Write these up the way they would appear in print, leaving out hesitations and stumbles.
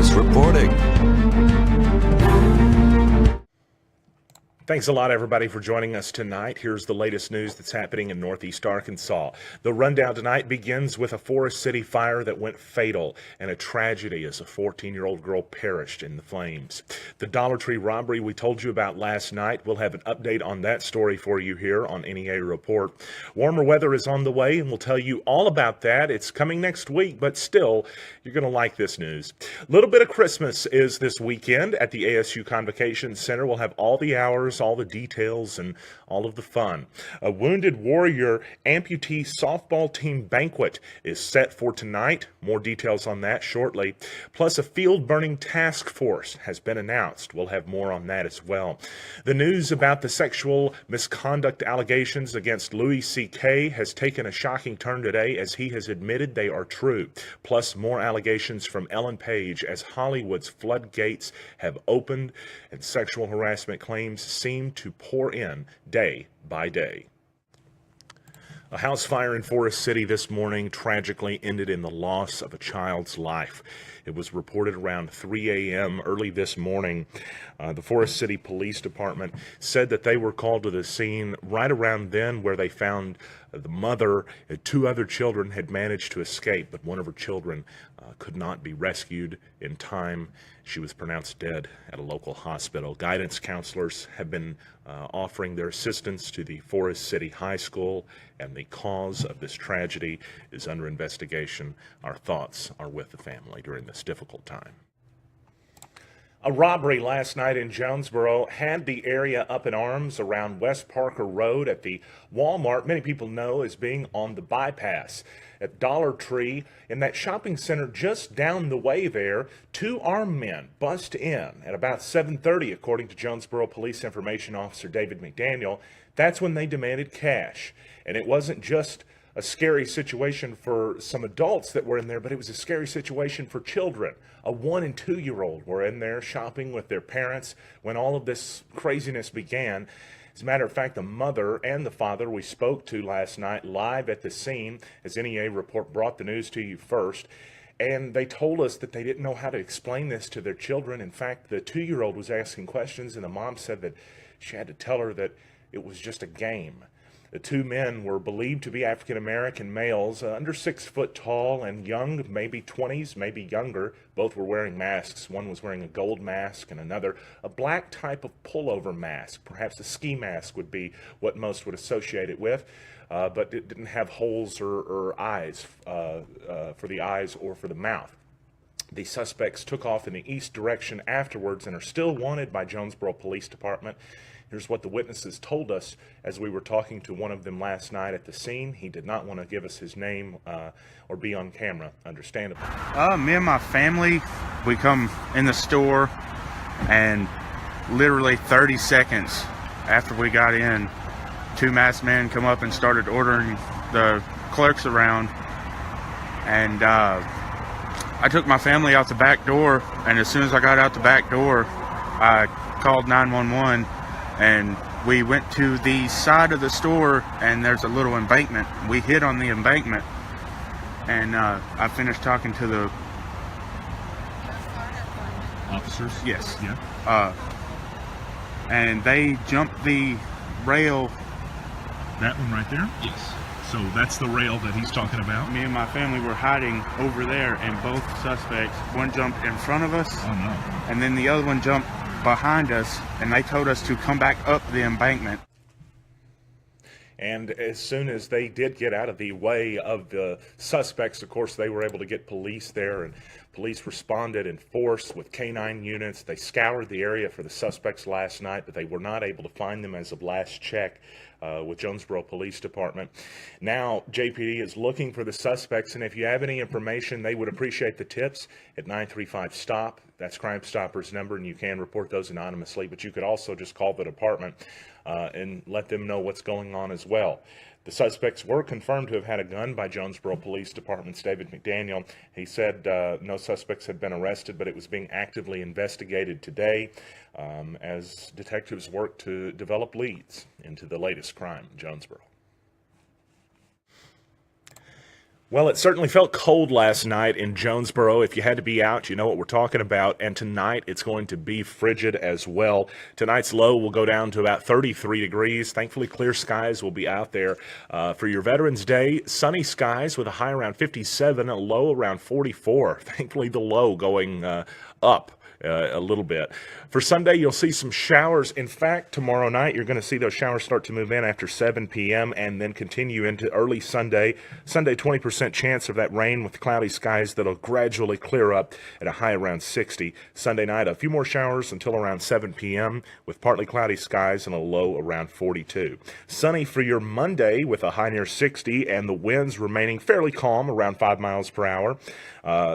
Eyewitness reporting. Thanks a lot, everybody, for joining us tonight. Here's the latest news that's happening in Northeast Arkansas. The rundown tonight begins with a Forrest City fire that went fatal and a tragedy as a 14-year-old girl perished in the flames. The Dollar Tree robbery we told you about last night, we'll have an update on that story for you here on NEA Report. Warmer weather is on the way, and we'll tell you all about that. It's coming next week, but still, you're going to like this news. A little bit of Christmas is this weekend at the ASU Convocation Center. We'll have all the hours, all the details, and all of the fun. A Wounded Warrior amputee softball team banquet is set for tonight. More details on that shortly. Plus, a field burning task force has been announced. We'll have more on that as well. The news about the sexual misconduct allegations against Louis C.K. has taken a shocking turn today as he has admitted they are true. Plus, more allegations from Ellen Page as Hollywood's floodgates have opened and sexual harassment claims seem to pour in day by day. A house fire in Forrest City this morning tragically ended in the loss of a child's life. It was reported around 3 a.m. early this morning. The Forrest City Police Department said that they were called to the scene right around then, where they found the mother and two other children had managed to escape, but one of her children could not be rescued in time. She was pronounced dead at a local hospital. Guidance counselors have been offering their assistance to the Forrest City High School, and the cause of this tragedy is under investigation. Our thoughts are with the family during this difficult time. A robbery last night in Jonesboro had the area up in arms around West Parker Road at the Walmart many people know as being on the bypass. At Dollar Tree, in that shopping center just down the way there, two armed men bust in at about 7:30, according to Jonesboro Police Information Officer David McDaniel. That's when they demanded cash. And it wasn't just a scary situation for some adults that were in there, but it was a scary situation for children. A 1- and 2-year-old were in there shopping with their parents when all of this craziness began. As a matter of fact, the mother and the father we spoke to last night live at the scene, as NEA Report brought the news to you first, and they told us that they didn't know how to explain this to their children. In fact, the 2-year-old was asking questions, and the mom said that she had to tell her that it was just a game. The two men were believed to be African-American males, under 6 foot tall and young, maybe 20s, maybe younger. Both were wearing masks. One was wearing a gold mask and another a black type of pullover mask. Perhaps a ski mask would be what most would associate it with, but it didn't have holes or eyes for the eyes or for the mouth. The suspects took off in the east direction afterwards and are still wanted by Jonesboro Police Department. Here's what the witnesses told us as we were talking to one of them last night at the scene. He did not want to give us his name or be on camera, understandably. Me and my family, we come in the store, and literally 30 seconds after we got in, two masked men come up and started ordering the clerks around. And I took my family out the back door, and as soon as I got out the back door, I called 911. And we went to the side of the store, and there's a little embankment. We hid on the embankment, and I finished talking to the officers. Yes. Yeah. And they jumped the rail. That one right there. Yes. So that's the rail that he's talking about. Me and my family were hiding over there, and both suspects, one jumped in front of us. Oh no. And then the other one jumped behind us, and they told us to come back up the embankment. And as soon as they did get out of the way of the suspects, of course, they were able to get police there, and police responded in force with K-9 units. They scoured the area for the suspects last night, but they were not able to find them as of last check with Jonesboro Police Department. Now, JPD is looking for the suspects, and if you have any information, they would appreciate the tips at 935-STOP. That's Crime Stoppers' number, and you can report those anonymously, but you could also just call the department and let them know what's going on as well. The suspects were confirmed to have had a gun by Jonesboro Police Department's David McDaniel. He said no suspects had been arrested, but it was being actively investigated today as detectives work to develop leads into the latest crime in Jonesboro. Well, it certainly felt cold last night in Jonesboro. If you had to be out, you know what we're talking about. And tonight, it's going to be frigid as well. Tonight's low will go down to about 33 degrees. Thankfully, clear skies will be out there. For your Veterans Day, sunny skies with a high around 57, a low around 44. Thankfully, the low going up a little bit. For Sunday, you'll see some showers. In fact, tomorrow night, you're going to see those showers start to move in after 7 p.m. and then continue into early Sunday. Sunday, 20% chance of that rain with cloudy skies that'll gradually clear up at a high around 60. Sunday night, a few more showers until around 7 p.m. with partly cloudy skies and a low around 42. Sunny for your Monday with a high near 60 and the winds remaining fairly calm around 5 miles per hour.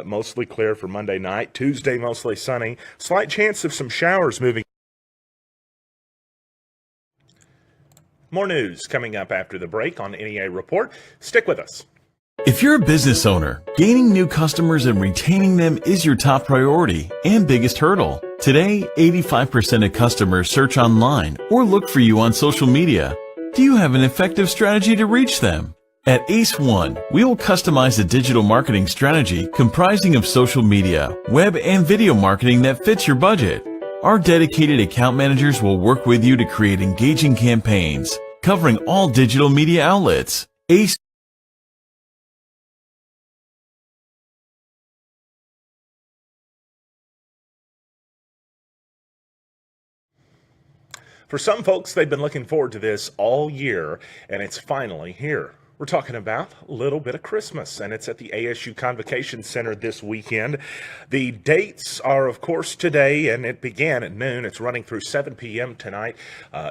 Mostly clear for Monday night. Tuesday, mostly sunny. Slight chance of some showers moving. More news coming up after the break on NEA Report. Stick with us. If you're a business owner, gaining new customers and retaining them is your top priority and biggest hurdle. Today, 85% of customers search online or look for you on social media. Do you have an effective strategy to reach them? At Ace One, we will customize a digital marketing strategy comprising of social media, web, and video marketing that fits your budget. Our dedicated account managers will work with you to create engaging campaigns, covering all digital media outlets. Ace For some folks, they've been looking forward to this all year, and it's finally here. We're talking about a little bit of Christmas, and it's at the ASU Convocation Center this weekend. The dates are, of course, today, and it began at noon. It's running through 7 p.m. tonight.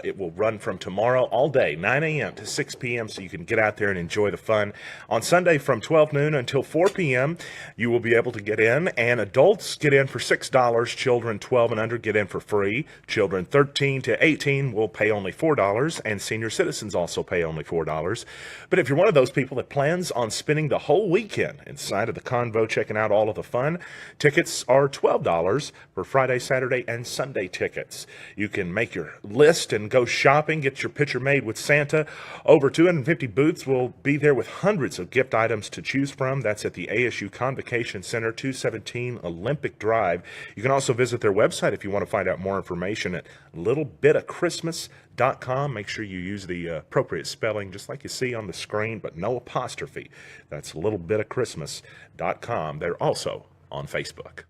It will run from tomorrow all day, 9 a.m. to 6 p.m., so you can get out there and enjoy the fun. On Sunday from 12 noon until 4 p.m., you will be able to get in, and adults get in for $6. Children 12 and under get in for free. Children 13 to 18 will pay only $4, and senior citizens also pay only $4. But if you're one of those people that plans on spending the whole weekend inside of the convo checking out all of the fun, tickets are $12 for Friday, Saturday, and Sunday tickets. You can make your list and go shopping, get your picture made with Santa. Over 250 booths will be there with hundreds of gift items to choose from. That's at the ASU Convocation Center, 217 Olympic Drive. You can also visit their website if you want to find out more information at littlebitofchristmas.com. Make sure you use the appropriate spelling, just like you see on the screen, but no apostrophe. That's littlebitofchristmas.com. They're also on Facebook.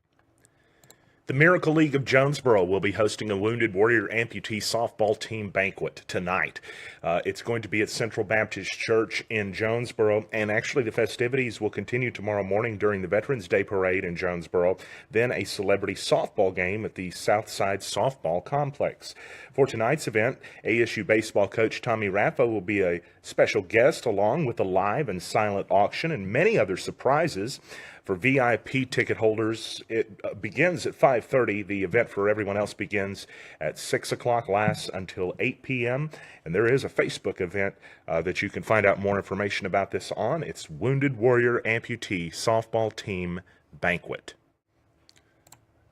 The Miracle League of Jonesboro will be hosting a Wounded Warrior amputee softball team banquet tonight. It's going to be at Central Baptist Church in Jonesboro, and actually the festivities will continue tomorrow morning during the Veterans Day Parade in Jonesboro, then a celebrity softball game at the Southside Softball Complex. For tonight's event, ASU baseball coach Tommy Raffa will be a special guest, along with a live and silent auction and many other surprises. For VIP ticket holders, it begins at 5:30. The event for everyone else begins at 6 o'clock, lasts until 8 p.m. And there is a Facebook event that you can find out more information about this on. It's Wounded Warrior Amputee Softball Team Banquet.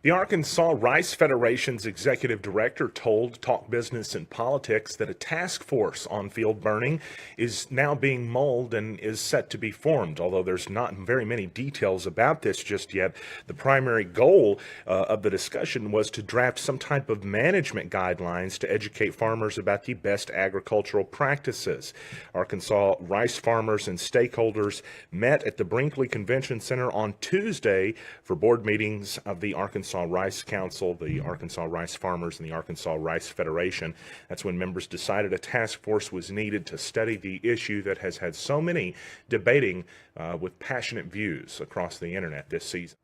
The Arkansas Rice Federation's executive director told Talk Business and Politics that a task force on field burning is now being mulled and is set to be formed. Although there's not very many details about this just yet, the primary goal of the discussion was to draft some type of management guidelines to educate farmers about the best agricultural practices. Arkansas rice farmers and stakeholders met at the Brinkley Convention Center on Tuesday for board meetings of the Arkansas Rice Council, the Arkansas Rice Farmers, and the Arkansas Rice Federation. That's when members decided a task force was needed to study the issue that has had so many debating with passionate views across the internet this season.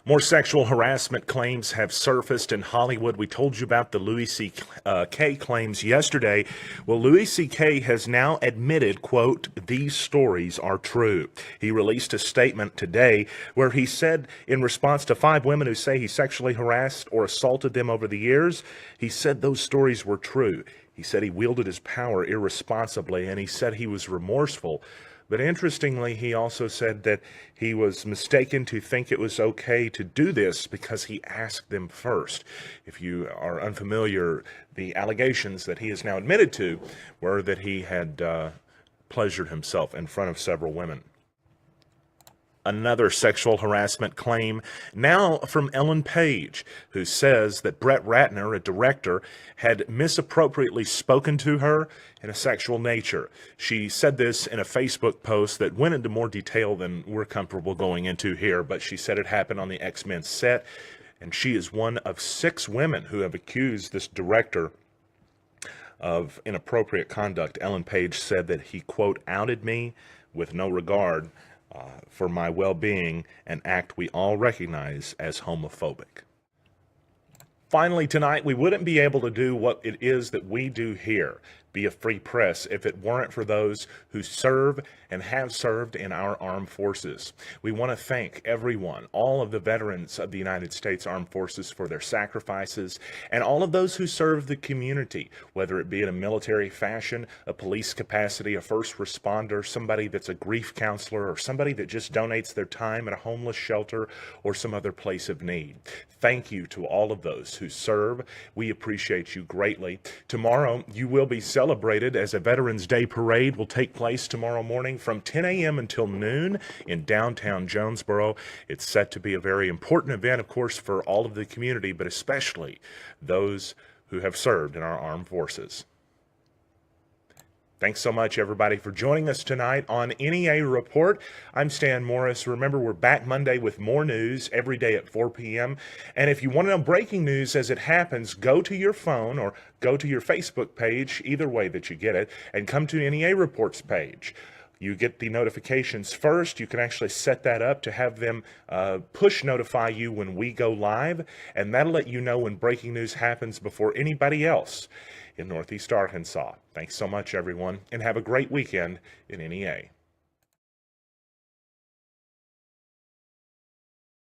More sexual harassment claims have surfaced in Hollywood. We told you about the Louis C.K. claims yesterday. Well, Louis C.K. has now admitted, quote, "these stories are true." He released a statement today where he said, in response to 5 women who say he sexually harassed or assaulted them over the years, he said those stories were true. He said he wielded his power irresponsibly, and he said he was remorseful. But interestingly, he also said that he was mistaken to think it was okay to do this because he asked them first. If you are unfamiliar, the allegations that he has now admitted to were that he had pleasured himself in front of several women. Another sexual harassment claim now from Ellen Page, who says that Brett Ratner, a director, had misappropriately spoken to her in a sexual nature. She said this in a Facebook post that went into more detail than we're comfortable going into here, but she said it happened on the X-Men set, and she is one of 6 women who have accused this director of inappropriate conduct. Ellen Page said that he, quote, outed me with no regard for my well-being, an act we all recognize as homophobic. Finally, tonight, we wouldn't be able to do what it is that we do here, be a free press, if it weren't for those who serve and have served in our armed forces. We want to thank everyone, all of the veterans of the United States Armed Forces for their sacrifices, and all of those who serve the community, whether it be in a military fashion, a police capacity, a first responder, somebody that's a grief counselor, or somebody that just donates their time at a homeless shelter or some other place of need. Thank you to all of those who serve. We appreciate you greatly. Tomorrow, you will be celebrated as a Veterans Day parade will take place tomorrow morning from 10 a.m. until noon in downtown Jonesboro. It's set to be a very important event, of course, for all of the community, but especially those who have served in our armed forces. Thanks so much, everybody, for joining us tonight on NEA Report. I'm Stan Morris. Remember, we're back Monday with more news every day at 4 p.m. And if you want to know breaking news as it happens, go to your phone or go to your Facebook page, either way that you get it, and come to NEA Report's page. You get the notifications first. You can actually set that up to have them push notify you when we go live, and that'll let you know when breaking news happens before anybody else in Northeast Arkansas. Thanks so much, everyone, and have a great weekend in NEA.